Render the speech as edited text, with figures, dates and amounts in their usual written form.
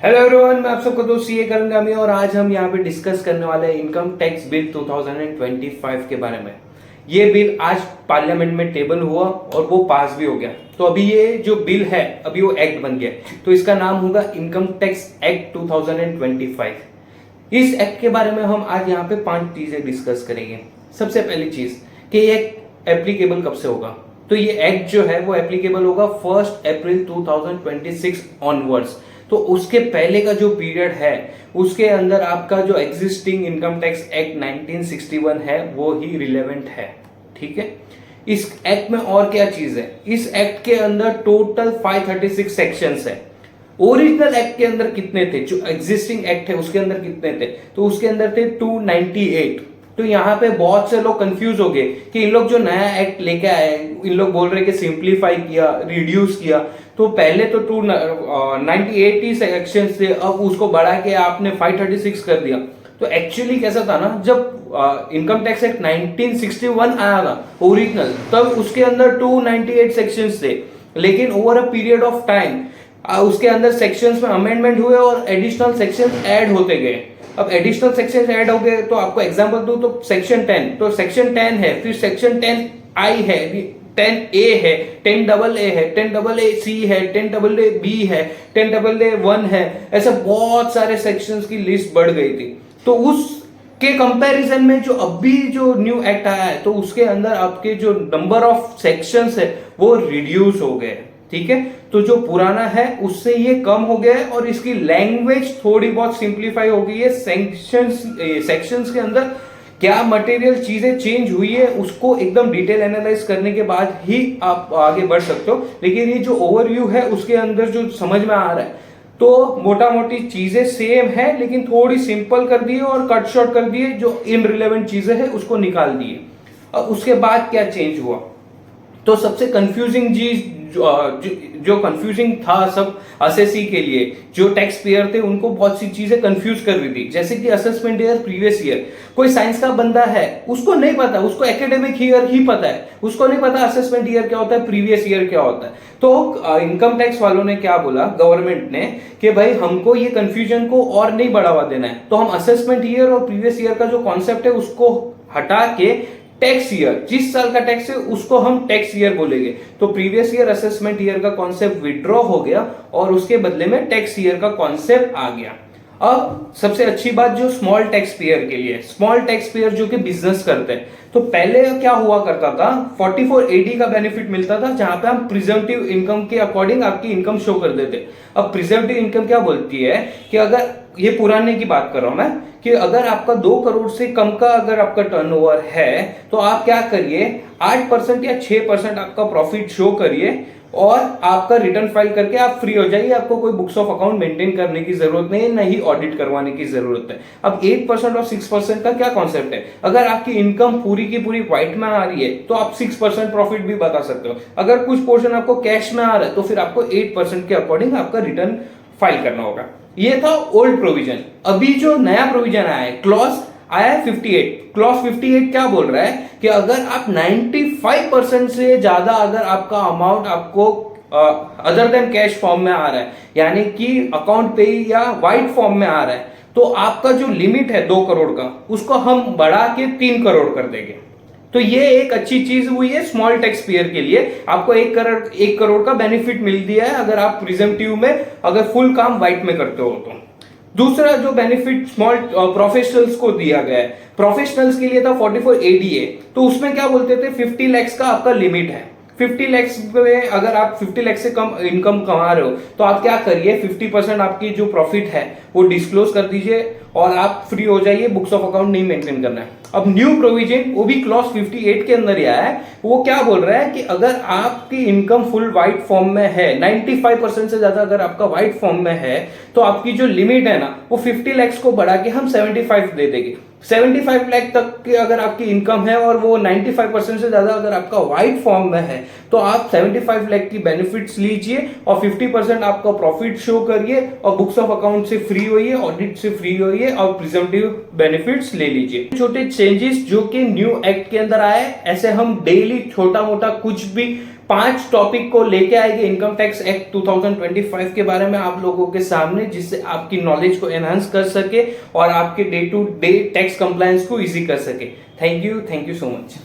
Hello everyone, मैं आप सबका दोस्त सीए करंगामी और आज हम यहाँ पे डिस्कस करने वाले हैं इनकम टैक्स बिल 2025 के बारे में। ये बिल आज पार्लियामेंट में टेबल हुआ और वो पास भी हो गया। तो अभी ये जो बिल है अभी वो एक्ट बन गया, तो इसका नाम होगा इनकम टैक्स एक्ट 2025। इस एक्ट के बारे में हम आज यहाँ पे 5 चीजें डिस्कस करेंगे। सबसे पहली चीज कि ये एप्लीकेबल कब से होगा, तो ये एक्ट जो है वो एप्लीकेबल होगा 1 अप्रैल 2026 ऑनवर्ड्स। तो उसके पहले का जो पीरियड है उसके अंदर आपका जो एग्जिस्टिंग इनकम टैक्स एक्ट 1961 है वो ही रिलेवेंट है। ठीक है, इस एक्ट में और क्या चीज है, इस एक्ट के अंदर टोटल 536 सेक्शंस है। ओरिजिनल एक्ट के अंदर कितने थे, जो एग्जिस्टिंग एक्ट है उसके अंदर कितने थे, तो उसके अंदर थे 298। तो यहाँ पे बहुत से लोग कंफ्यूज हो गए कि इन लोग जो नया एक्ट लेके आए, इन लोग बोल रहे कि सिंप्लीफाई किया, रिड्यूस किया। तो पहले तो 298 ही सेक्शन थे, अब उसको बढ़ा के आपने 536 कर दिया। तो एक्चुअली कैसा था ना, जब इनकम टैक्स एक्ट 1961 आया था ओरिजिनल, तब उसके अंदर 298 सेक्शंस थे, लेकिन over a period of time उसके अंदर सेक्शंस में अमेंडमेंट हुए और एडिशनल सेक्शंस ऐड होते गए। अब एडिशनल सेक्शन ऐड हो गए, तो आपको एग्जांपल दूं तो सेक्शन 10, तो सेक्शन 10 है, फिर सेक्शन 10I है, 10A है, 10AA है, 10AA C है, 10AA B है, 10AA1 है, ऐसे बहुत सारे सेक्शंस की लिस्ट बढ़ गई थी। तो उस के कंपैरिजन में जो अभी जो न्यू एक्ट आया है, तो उसके अंदर आपके जो नंबर ऑफ सेक्शंस है वो रिड्यूस हो गए। ठीक है, तो जो पुराना है उससे ये कम हो गया है और इसकी लैंग्वेज थोड़ी बहुत सिंप्लीफाई हो गई है। सेक्शंस के अंदर क्या मटेरियल चीजें चेंज हुई है उसको एकदम डिटेल एनालाइज करने के बाद ही आप आगे बढ़ सकते हो, लेकिन ये जो ओवरव्यू है उसके अंदर जो समझ में आ रहा है, तो मोटा मोटी चीजें सेम है लेकिन थोड़ी सिंपल कर दी और कट शॉर्ट कर दिए, जो इनरिलेवेंट चीजें है उसको निकाल दिए। अब उसके बाद क्या चेंज हुआ, तो सबसे कंफ्यूजिंग चीज जो कंफ्यूजिंग था सब असेसी के लिए, जो टैक्स पेयर थे उनको बहुत सी चीजें कंफ्यूज कर रही थी, जैसे कि असेसमेंट ईयर प्रीवियस ईयर। कोई साइंस का बंदा है उसको नहीं पता, उसको एकेडमिक ईयर ही पता है, उसको नहीं पता असेसमेंट ईयर क्या होता है, प्रीवियस ईयर क्या होता है। तो इनकम टैक्स वालों ने क्या बोला, गवर्नमेंट ने, कि भाई हमको ये कंफ्यूजन को और नहीं बढ़ावा देना है, तो हम असेसमेंट ईयर और प्रीवियस ईयर का जो कॉन्सेप्ट है उसको हटा के टैक्स ईयर, जिस साल का टैक्स है उसको हम टैक्स ईयर बोलेंगे। तो प्रीवियस ईयर असेसमेंट ईयर का कॉन्सेप्ट विड्रॉ हो गया और उसके बदले में टैक्स ईयर का कॉन्सेप्ट आ गया। अब सबसे अच्छी बात जो स्मॉल टैक्स पेयर के लिए, स्मॉल टैक्स पेयर जो कि बिजनेस करते हैं, तो पहले क्या हुआ करता था, 44AD का बेनिफिट मिलता था, जहां पे हम प्रिजम्पटिव इनकम के अकॉर्डिंग आपकी इनकम शो कर देते। अब प्रिजम्पटिव इनकम क्या बोलती है कि अगर, ये पुराने की बात कर रहा हूं मैं, कि अगर आपका 2 करोड़ से कम का अगर आपका टर्नओवर है, तो आप क्या करिए, 8% या 6% आपका प्रॉफिट शो करिए और आपका रिटर्न फाइल करके आप फ्री हो जाइए। आपको कोई बुक्स ऑफ अकाउंट मेंटेन करने की जरूरत नहीं है, नहीं ऑडिट करवाने की जरूरत है। अब 8% और 6% का क्या कॉन्सेप्ट है, अगर आपकी इनकम पूरी की पूरी व्हाइट में आ रही है तो आप 6% प्रॉफिट भी बता सकते हो। अगर कुछ पोर्शन आपको कैश में आ रहा है तो फिर आपको 8% के अकॉर्डिंग आपका रिटर्न फाइल करना होगा। ये था ओल्ड प्रोविजन। अभी जो नया प्रोविजन आया है, क्लॉज आया है 58। क्लॉज 58 क्या बोल रहा है कि अगर आप 95% से ज्यादा अगर आपका अमाउंट आपको अदर देन कैश फॉर्म में आ रहा है, यानी कि अकाउंट पे या व्हाइट फॉर्म में आ रहा है, तो आपका जो लिमिट है 2 करोड़ का उसको हम बढ़ा के 3 करोड़ कर देंगे। तो ये एक अच्छी चीज हुई है स्मॉल टैक्स पेयर के लिए, आपको 1 करोड़ का बेनिफिट मिल दिया है अगर आप प्रिजम्पटिव में अगर फुल काम व्हाइट में करते हो तो। दूसरा जो बेनिफिट स्मॉल प्रोफेशनल्स को दिया गया है, प्रोफेशनल्स के लिए था 44ADA। तो उसमें क्या बोलते थे, 50 लाख का आपका लिमिट है। 50 लाख में अगर आप 50 लाख से कम इनकम कमा रहे हो तो आप क्या करिए, 50% आपकी जो प्रॉफिट है वो डिस्क्लोज कर दीजिए और आप फ्री हो जाइए, बुक्स ऑफ अकाउंट नहीं मेंटेन करना है। अब न्यू प्रोविजन वो भी क्लॉज 58 के अंदर ही आया है, वो क्या बोल रहा है कि अगर आपकी इनकम फुल व्हाइट फॉर्म में है, 95% से ज्यादा अगर आपका व्हाइट फॉर्म में है, तो आपकी जो लिमिट है ना वो 50 लाख को बढ़ा के हम 75 दे देंगे। 75 लाख तक की अगर आपकी इनकम है और वो 95% से ज्यादा अगर आपका व्हाइट फॉर्म में है, तो आप 75 लाख की बेनिफिट्स लीजिए और 50% आपका प्रॉफिट शो करिए और बुक्स ऑफ अकाउंट से फ्री होइए, ऑडिट से फ्री होइए और प्रिजम्पटिव बेनिफिट्स ले लीजिए। छोटे चेंजेस जो कि न्यू एक्ट के अंदर आए, ऐसे हम डेली छोटा मोटा कुछ भी 5 टॉपिक को लेके आएगी इनकम टैक्स एक्ट 2025 के बारे में आप लोगों के सामने, जिससे आपकी नॉलेज को एनहांस कर सके और आपके day to day tax compliance को इजी कर सके। Thank you so much.